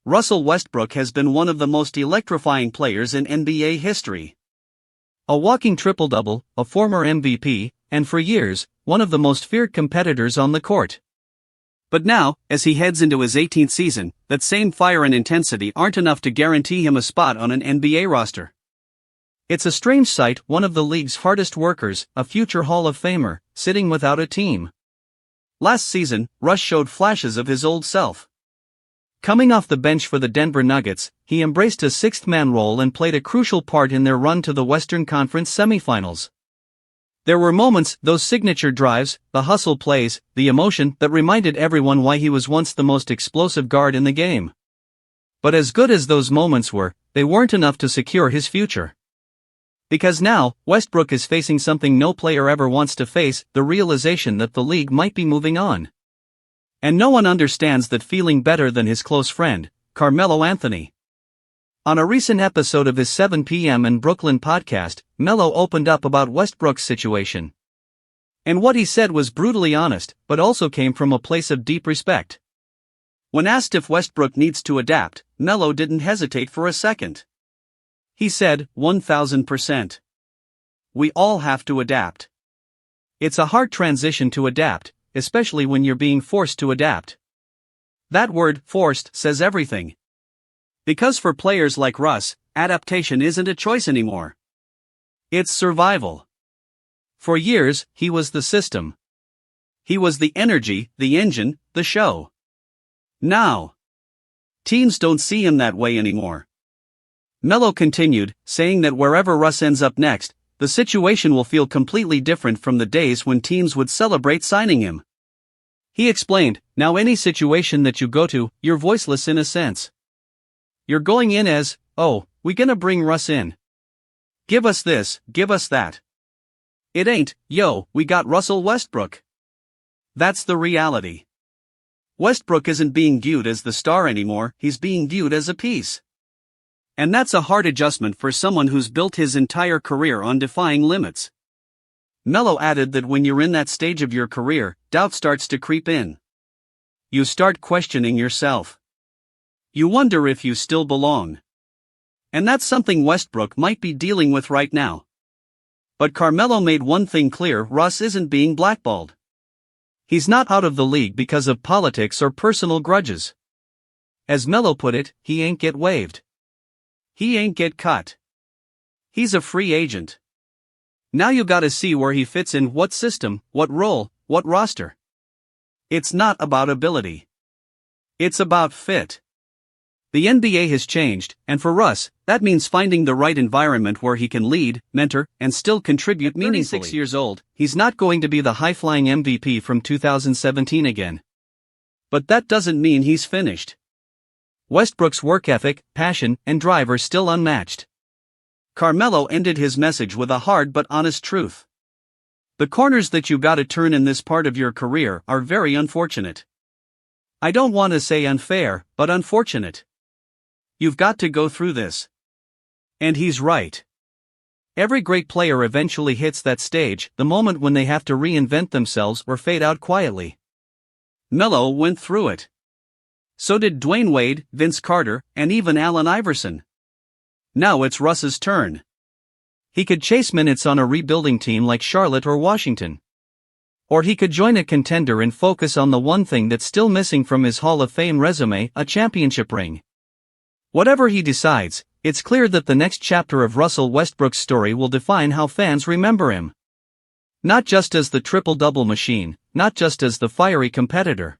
Russell Westbrook has been one of the most electrifying players in NBA history. A walking triple-double, a former MVP, and for years, one of the most feared competitors on the court. But now, as he heads into his 18th season, that same fire and intensity aren't enough to guarantee him a spot on an NBA roster. It's a strange sight, one of the league's hardest workers, a future Hall of Famer, sitting without a team. Last season, Russ showed flashes of his old self. Coming off the bench for the Denver Nuggets, he embraced a sixth-man role and played a crucial part in their run to the Western Conference semifinals. There were moments, those signature drives, the hustle plays, the emotion, that reminded everyone why he was once the most explosive guard in the game. But as good as those moments were, they weren't enough to secure his future. Because now, Westbrook is facing something no player ever wants to face, the realization that the league might be moving on. And no one understands that feeling better than his close friend, Carmelo Anthony. On a recent episode of his 7 p.m. in Brooklyn podcast, Melo opened up about Westbrook's situation. And what he said was brutally honest, but also came from a place of deep respect. When asked if Westbrook needs to adapt, Melo didn't hesitate for a second. He said, 1000%. We all have to adapt. It's a hard transition to adapt, especially when you're being forced to adapt. That word, forced, says everything. Because for players like Russ, adaptation isn't a choice anymore. It's survival. For years, he was the system. He was the energy, the engine, the show. Now, teams don't see him that way anymore. Melo continued, saying that wherever Russ ends up next, the situation will feel completely different from the days when teams would celebrate signing him. He explained, now any situation that you go to, you're voiceless in a sense. You're going in as, oh, we gonna bring Russ in. Give us this, give us that. It ain't, yo, we got Russell Westbrook. That's the reality. Westbrook isn't being viewed as the star anymore, he's being viewed as a piece. And that's a hard adjustment for someone who's built his entire career on defying limits. Melo added that when you're in that stage of your career, doubt starts to creep in. You start questioning yourself. You wonder if you still belong. And that's something Westbrook might be dealing with right now. But Carmelo made one thing clear, Russ isn't being blackballed. He's not out of the league because of politics or personal grudges. As Melo put it, he ain't get waived. He ain't get cut. He's a free agent. Now you gotta see where he fits in, what system, what role, what roster. It's not about ability. It's about fit. The NBA has changed, and for Russ, that means finding the right environment where he can lead, mentor, and still contribute meaningfully. 36 years old, he's not going to be the high-flying MVP from 2017 again. But that doesn't mean he's finished. Westbrook's work ethic, passion, and drive are still unmatched. Carmelo ended his message with a hard but honest truth. The corners that you gotta turn in this part of your career are very unfortunate. I don't want to say unfair, but unfortunate. You've got to go through this. And he's right. Every great player eventually hits that stage, the moment when they have to reinvent themselves or fade out quietly. Melo went through it. So did Dwayne Wade, Vince Carter, and even Allen Iverson. Now it's Russ's turn. He could chase minutes on a rebuilding team like Charlotte or Washington. Or he could join a contender and focus on the one thing that's still missing from his Hall of Fame resume, a championship ring. Whatever he decides, it's clear that the next chapter of Russell Westbrook's story will define how fans remember him. Not just as the triple-double machine, not just as the fiery competitor,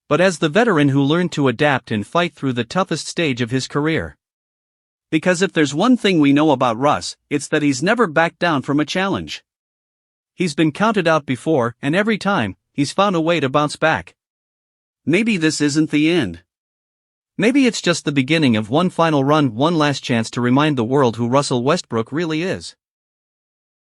but as the veteran who learned to adapt and fight through the toughest stage of his career. Because if there's one thing we know about Russ, it's that he's never backed down from a challenge. He's been counted out before, and every time, he's found a way to bounce back. Maybe this isn't the end. Maybe it's just the beginning of one final run, one last chance to remind the world who Russell Westbrook really is.